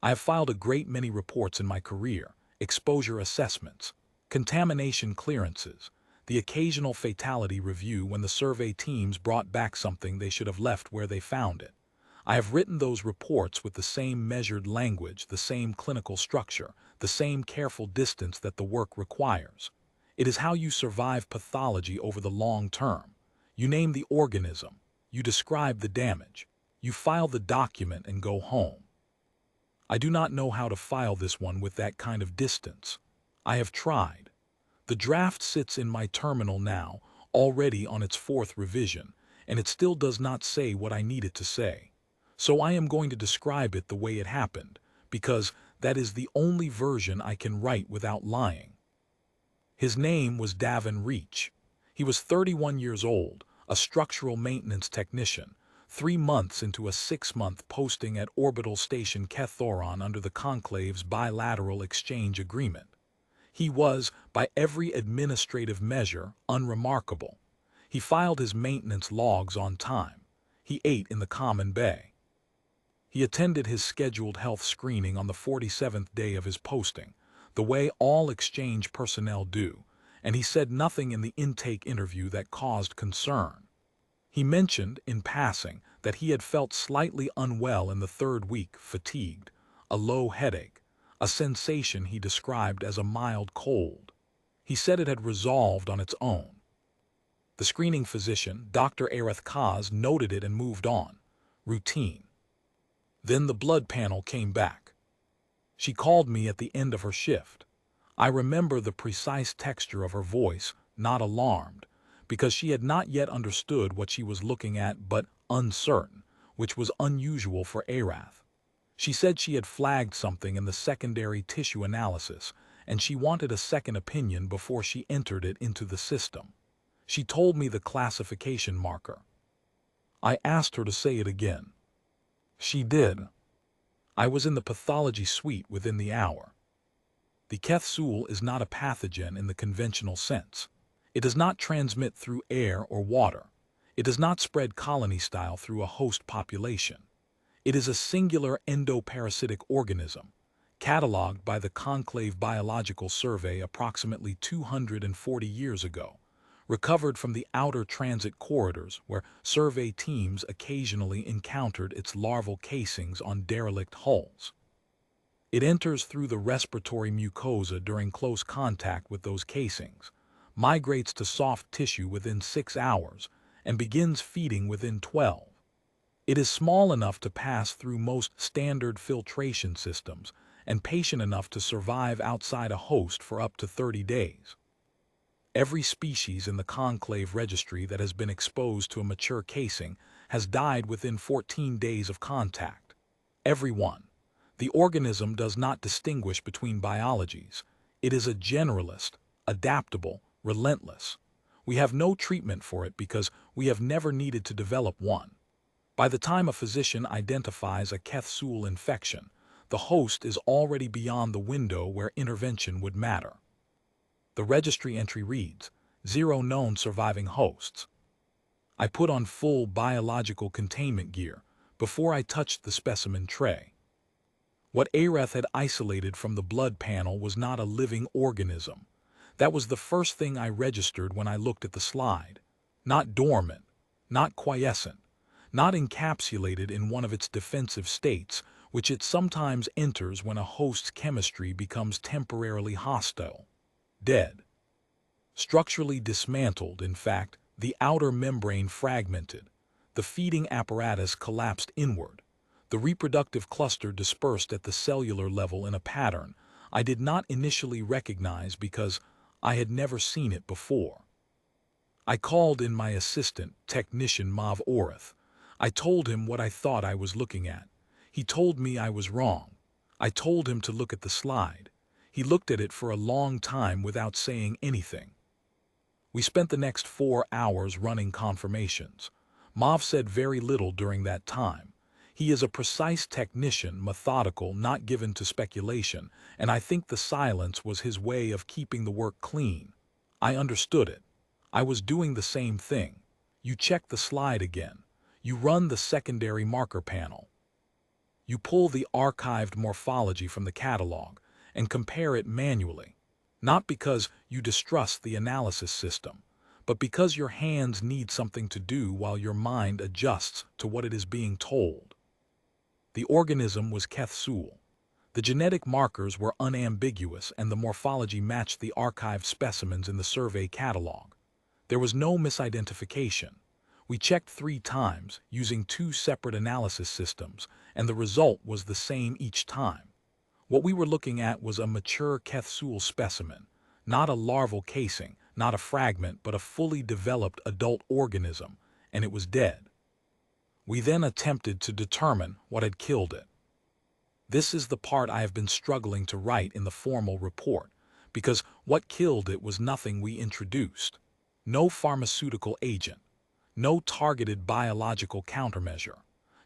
I have filed a great many reports in my career: exposure assessments, contamination clearances, the occasional fatality review when the survey teams brought back something they should have left where they found it. I have written those reports with the same measured language, the same clinical structure, the same careful distance that the work requires. It is how you survive pathology over the long term. You name the organism, you describe the damage, you file the document and go home. I do not know how to file this one with that kind of distance. I have tried. The draft sits in my terminal now, already on its fourth revision, and it still does not say what I need it to say. So I am going to describe it the way it happened, because that is the only version I can write without lying. His name was Davin Reach. He was 31 years old, a structural maintenance technician, 3 months into a 6-month posting at Orbital Station Kethoron under the Conclave's bilateral exchange agreement. He was, by every administrative measure, unremarkable. He filed his maintenance logs on time. He ate in the common bay. He attended his scheduled health screening on the 47th day of his posting, the way all exchange personnel do, and he said nothing in the intake interview that caused concern. He mentioned, in passing, that he had felt slightly unwell in the 3rd week, fatigued, a low headache, a sensation he described as a mild cold. He said it had resolved on its own. The screening physician, Dr. Areth Kaz, noted it and moved on. Routine. Then the blood panel came back. She called me at the end of her shift. I remember the precise texture of her voice, not alarmed, because she had not yet understood what she was looking at, but uncertain, which was unusual for Arath. She said she had flagged something in the secondary tissue analysis, and she wanted a second opinion before she entered it into the system. She told me the classification marker. I asked her to say it again. She did. I was in the pathology suite within the hour. The Kethsul is not a pathogen in the conventional sense. It does not transmit through air or water. It does not spread colony-style through a host population. It is a singular endoparasitic organism, catalogued by the Conclave Biological Survey approximately 240 years ago, recovered from the outer transit corridors where survey teams occasionally encountered its larval casings on derelict hulls. It enters through the respiratory mucosa during close contact with those casings, migrates to soft tissue within 6 hours, and begins feeding within 12. It is small enough to pass through most standard filtration systems and patient enough to survive outside a host for up to 30 days. Every species in the Conclave registry that has been exposed to a mature casing has died within 14 days of contact. Every one. The organism does not distinguish between biologies. It is a generalist, adaptable, relentless. We have no treatment for it because we have never needed to develop one. By the time a physician identifies a Kethsul infection, the host is already beyond the window where intervention would matter. The registry entry reads, 0 known surviving hosts. I put on full biological containment gear before I touched the specimen tray. What Areth had isolated from the blood panel was not a living organism. That was the first thing I registered when I looked at the slide. Not dormant, not quiescent, not encapsulated in one of its defensive states, which it sometimes enters when a host's chemistry becomes temporarily hostile. Dead. Structurally dismantled, in fact, the outer membrane fragmented. The feeding apparatus collapsed inward. The reproductive cluster dispersed at the cellular level in a pattern I did not initially recognize because I had never seen it before. I called in my assistant, technician Mav Oreth. I told him what I thought I was looking at. He told me I was wrong. I told him to look at the slide. He looked at it for a long time without saying anything. We spent the next 4 hours running confirmations. Mav said very little during that time. He is a precise technician, methodical, not given to speculation, and I think the silence was his way of keeping the work clean. I understood it. I was doing the same thing. You check the slide again. You run the secondary marker panel. You pull the archived morphology from the catalog and compare it manually, not because you distrust the analysis system, but because your hands need something to do while your mind adjusts to what it is being told. The organism was Kethsul. The genetic markers were unambiguous and the morphology matched the archived specimens in the survey catalog. There was no misidentification. We checked 3 times using 2 separate analysis systems, and the result was the same each time. What we were looking at was a mature Kethsul specimen, not a larval casing, not a fragment, but a fully developed adult organism, and it was dead. We then attempted to determine what had killed it. This is the part I have been struggling to write in the formal report, because what killed it was nothing we introduced. No pharmaceutical agent, no targeted biological countermeasure,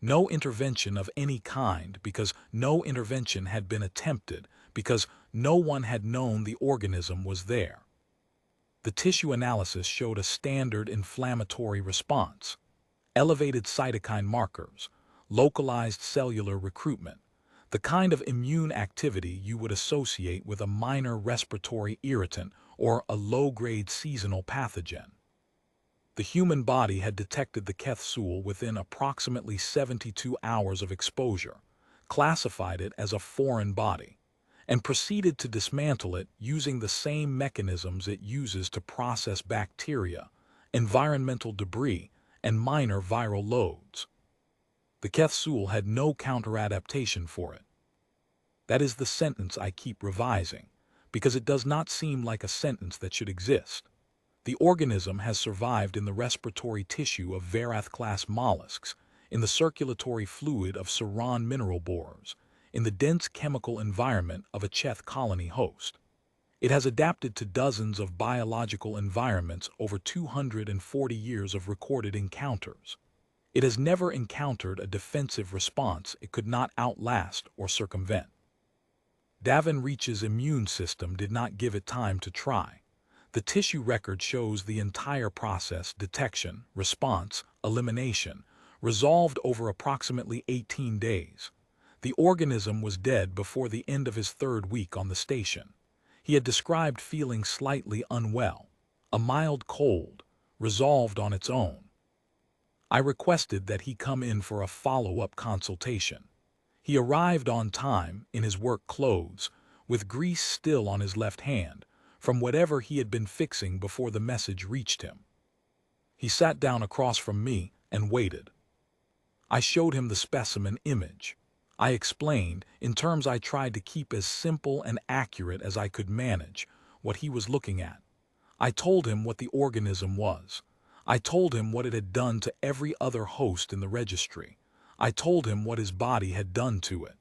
no intervention of any kind, because no intervention had been attempted, because no one had known the organism was there. The tissue analysis showed a standard inflammatory response, elevated cytokine markers, localized cellular recruitment, the kind of immune activity you would associate with a minor respiratory irritant or a low-grade seasonal pathogen. The human body had detected the Kethsul within approximately 72 hours of exposure, classified it as a foreign body, and proceeded to dismantle it using the same mechanisms it uses to process bacteria, environmental debris, and minor viral loads. The Kethsul had no counter-adaptation for it. That is the sentence I keep revising, because it does not seem like a sentence that should exist. The organism has survived in the respiratory tissue of Verath-class mollusks, in the circulatory fluid of Saran mineral borers, in the dense chemical environment of a Cheth colony host. It has adapted to dozens of biological environments over 240 years of recorded encounters. It has never encountered a defensive response it could not outlast or circumvent. Davin Reach's immune system did not give it time to try. The tissue record shows the entire process, detection, response, elimination, resolved over approximately 18 days. The organism was dead before the end of his 3rd week on the station. He had described feeling slightly unwell, a mild cold, resolved on its own. I requested that he come in for a follow-up consultation. He arrived on time, in his work clothes, with grease still on his left hand, from whatever he had been fixing before the message reached him. He sat down across from me and waited. I showed him the specimen image. I explained, in terms I tried to keep as simple and accurate as I could manage, what he was looking at. I told him what the organism was. I told him what it had done to every other host in the registry. I told him what his body had done to it.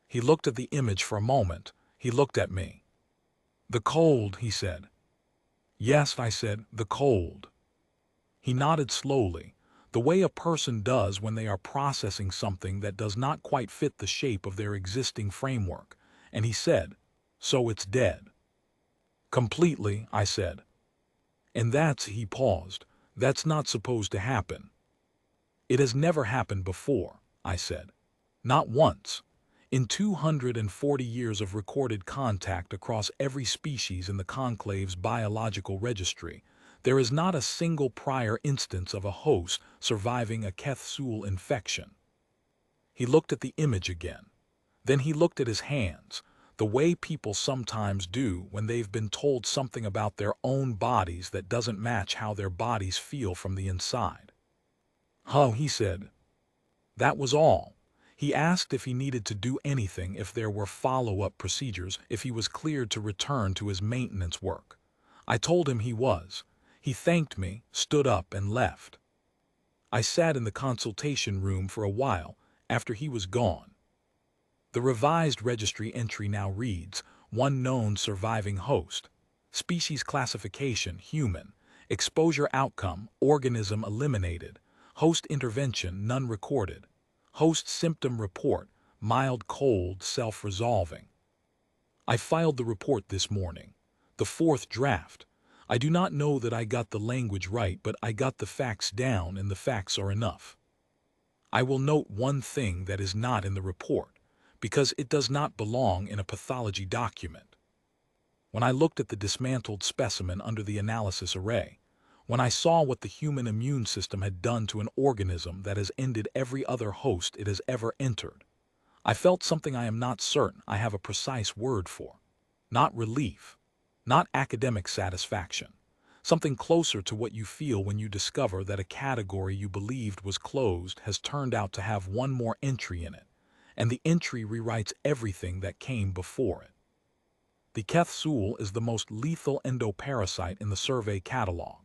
He looked at the image for a moment. He looked at me. "The cold," he said. "Yes," I said, "the cold." He nodded slowly, the way a person does when they are processing something that does not quite fit the shape of their existing framework, and he said, "So it's dead." "Completely," I said. "And he paused, "that's not supposed to happen." "It has never happened before," I said. "Not once. In 240 years of recorded contact across every species in the Conclave's biological registry, there is not a single prior instance of a host surviving a Kethsul infection." He looked at the image again. Then he looked at his hands, the way people sometimes do when they've been told something about their own bodies that doesn't match how their bodies feel from the inside. "Oh," he said. That was all. He asked if he needed to do anything, if there were follow-up procedures, if he was cleared to return to his maintenance work. I told him he was. He thanked me, stood up, and left. I sat in the consultation room for a while after he was gone. The revised registry entry now reads, one known surviving host, species classification, human, exposure outcome, organism eliminated, host intervention, none recorded, host symptom report, mild cold, self-resolving. I filed the report this morning, the 4th draft. I do not know that I got the language right, but I got the facts down, and the facts are enough. I will note one thing that is not in the report, because it does not belong in a pathology document. When I looked at the dismantled specimen under the analysis array, when I saw what the human immune system had done to an organism that has ended every other host it has ever entered, I felt something I am not certain I have a precise word for. Not relief, not academic satisfaction, something closer to what you feel when you discover that a category you believed was closed has turned out to have one more entry in it, and the entry rewrites everything that came before it. The Kethsul is the most lethal endoparasite in the survey catalog.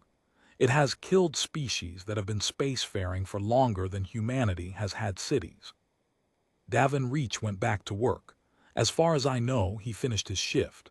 It has killed species that have been spacefaring for longer than humanity has had cities. Davin Reach went back to work. As far as I know, he finished his shift.